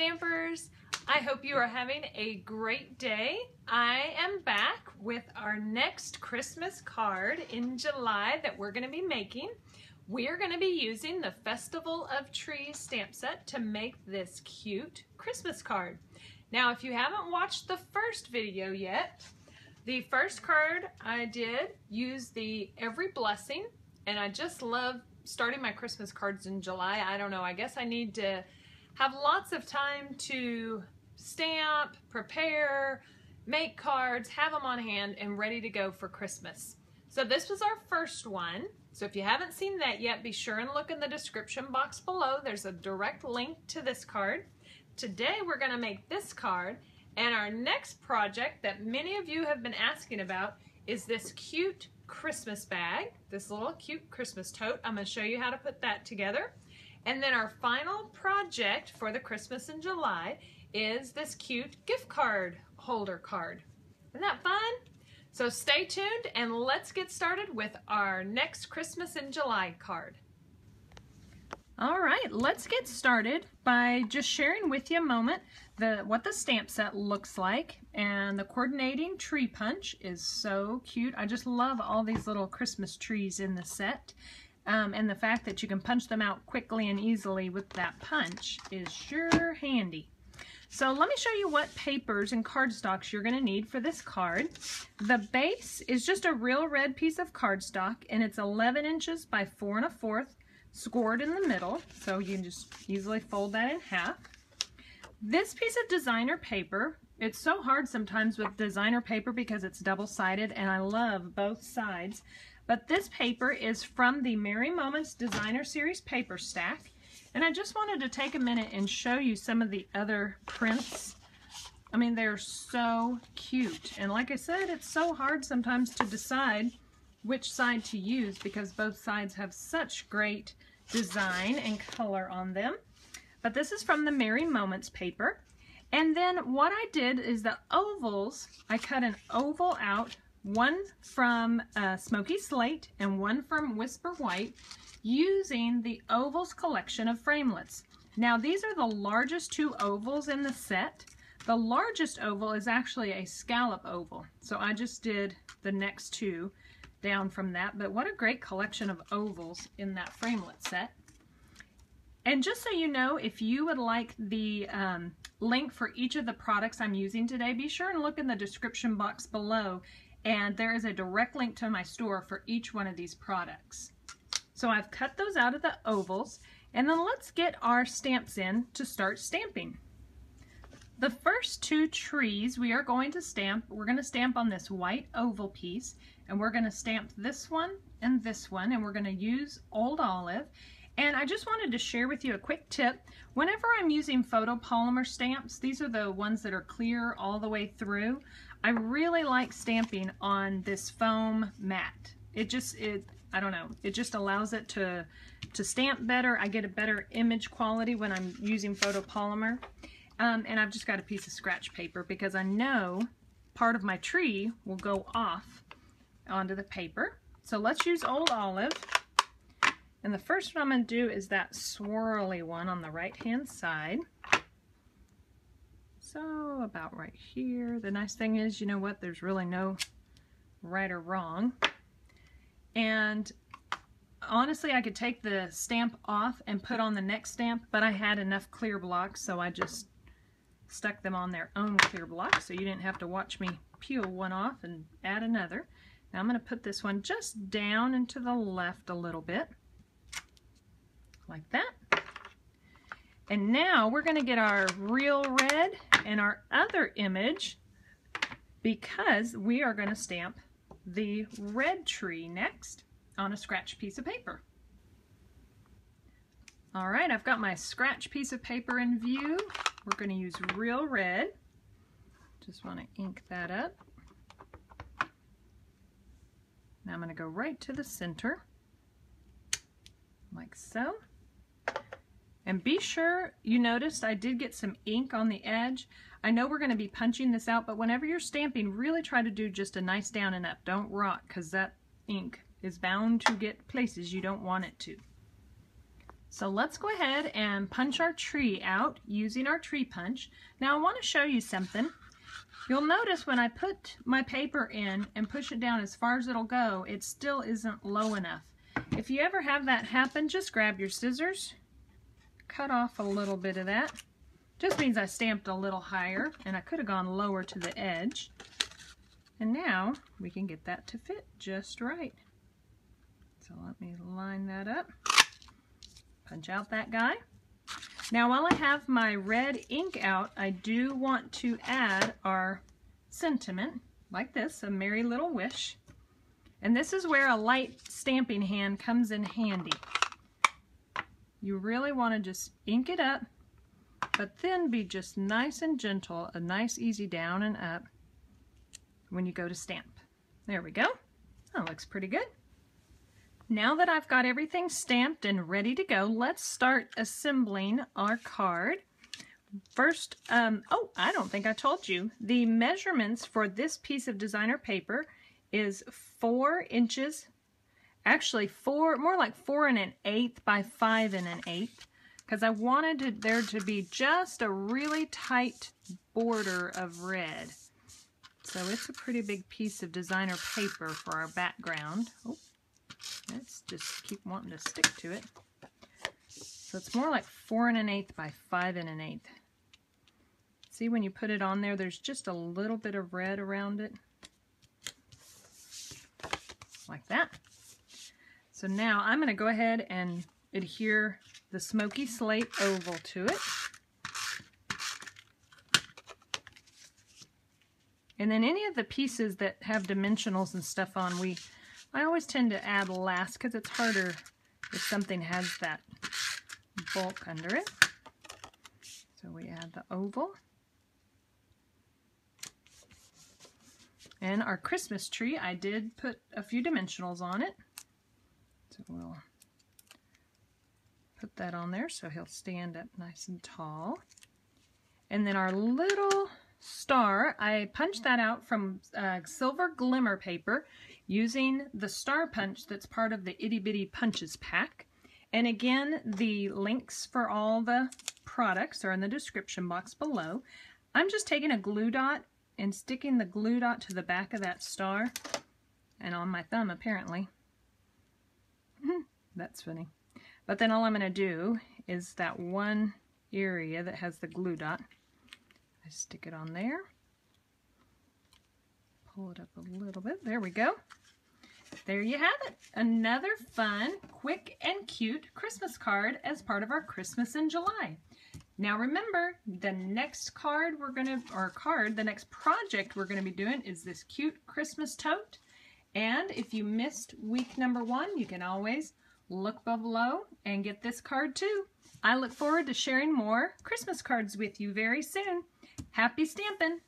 Stampers, I hope you are having a great day. I am back with our next Christmas card in July that we're going to be making. We're going to be using the Festival of Trees stamp set to make this cute Christmas card. Now, if you haven't watched the first video yet, the first card I did use the Every Blessing, and I just love starting my Christmas cards in July. I don't know, I guess I need to have lots of time to stamp, prepare, make cards, have them on hand and ready to go for Christmas. So this was our first one. So if you haven't seen that yet, be sure and look in the description box below. There's a direct link to this card. Today we're going to make this card, and our next project that many of you have been asking about is this cute Christmas bag, this little cute Christmas tote. I'm going to show you how to put that together. And then our final project for the Christmas in July is this cute gift card holder card. Isn't that fun? So stay tuned and let's get started with our next Christmas in July card. All right, let's get started by just sharing with you a moment what the stamp set looks like. And the coordinating tree punch is so cute. I just love all these little Christmas trees in the set. And the fact that you can punch them out quickly and easily with that punch is sure handy. So let me show you what papers and cardstocks you're going to need for this card. The base is just a real red piece of cardstock, and it's 11 inches by 4 1/4, scored in the middle, so you can just easily fold that in half. This piece of designer paper, it's so hard sometimes with designer paper because it's double-sided, and I love both sides. But this paper is from the Merry Moments Designer Series paper stack. And I just wanted to take a minute and show you some of the other prints. I mean, they're so cute. And like I said, it's so hard sometimes to decide which side to use because both sides have such great design and color on them. But this is from the Merry Moments paper. And then what I did is the ovals, I cut an oval out, one from Smoky Slate and one from Whisper White, using the ovals collection of framelits. Now these are the largest two ovals in the set. The largest oval is actually a scallop oval, so I just did the next two down from that. But what a great collection of ovals in that framelit set. And just so you know, if you would like the link for each of the products I'm using today, be sure and look in the description box below, and there is a direct link to my store for each one of these products. So I've cut those out of the ovals, and then let's get our stamps in to start stamping. The first two trees we are going to stamp, we're going to stamp on this white oval piece, and we're going to stamp this one, and we're going to use Old Olive. And I just wanted to share with you a quick tip. Whenever I'm using photopolymer stamps, these are the ones that are clear all the way through, I really like stamping on this foam mat. I don't know, it just allows it to stamp better. I get a better image quality when I'm using photopolymer. And I've just got a piece of scratch paper because I know part of my tree will go off onto the paper. So let's use Old Olive. And the first one I'm going to do is that swirly one on the right-hand side. So about right here. The nice thing is, you know what, there's really no right or wrong. And honestly, I could take the stamp off and put on the next stamp, but I had enough clear blocks, so I just stuck them on their own clear block, so you didn't have to watch me peel one off and add another. Now I'm going to put this one just down and to the left a little bit, like that. And now we're going to get our real red and our other image, because we are going to stamp the red tree next on a scratch piece of paper. All right, I've got my scratch piece of paper in view. We're going to use real red. Just want to ink that up. Now I'm going to go right to the center, like so. And be sure you noticed I did get some ink on the edge. I know we're going to be punching this out, but whenever you're stamping, really try to do just a nice down and up. Don't rock, because that ink is bound to get places you don't want it to. So let's go ahead and punch our tree out using our tree punch. Now I want to show you something. You'll notice when I put my paper in and push it down as far as it'll go, it still isn't low enough. If you ever have that happen, just grab your scissors, cut off a little bit of that. Just means I stamped a little higher and I could have gone lower to the edge. And now we can get that to fit just right. So let me line that up. Punch out that guy. Now while I have my red ink out, I do want to add our sentiment, like this, a merry little wish. And this is where a light stamping hand comes in handy. You really want to just ink it up, but then be just nice and gentle, a nice easy down and up when you go to stamp. There we go. That looks pretty good. Now that I've got everything stamped and ready to go, let's start assembling our card. First, oh, I don't think I told you. The measurements for this piece of designer paper is 4 inches, actually more like 4 1/8 by 5 1/8, because I wanted there to be just a really tight border of red. So it's a pretty big piece of designer paper for our background. Oh. Let's just keep wanting to stick to it. So it's more like 4 1/8 by 5 1/8. See, when you put it on there, there's just a little bit of red around it. Like that. So now I'm going to go ahead and adhere the smoky slate oval to it. And then any of the pieces that have dimensionals and stuff on, I always tend to add last because it's harder if something has that bulk under it. So we add the oval. And our Christmas tree, I did put a few dimensionals on it. So we'll put that on there so he'll stand up nice and tall. And then our little star, I punched that out from silver glimmer paper using the star punch that's part of the Itty Bitty Punches pack. And again, the links for all the products are in the description box below. I'm just taking a glue dot and sticking the glue dot to the back of that star, and on my thumb apparently. That's funny. But then all I'm going to do is that one area that has the glue dot, I stick it on there. Pull it up a little bit. There we go. There you have it. Another fun, quick, and cute Christmas card as part of our Christmas in July. Now remember, the next card the next project we're going to be doing is this cute Christmas tote. And if you missed week number 1, you can always look below and get this card too. I look forward to sharing more Christmas cards with you very soon. Happy stamping!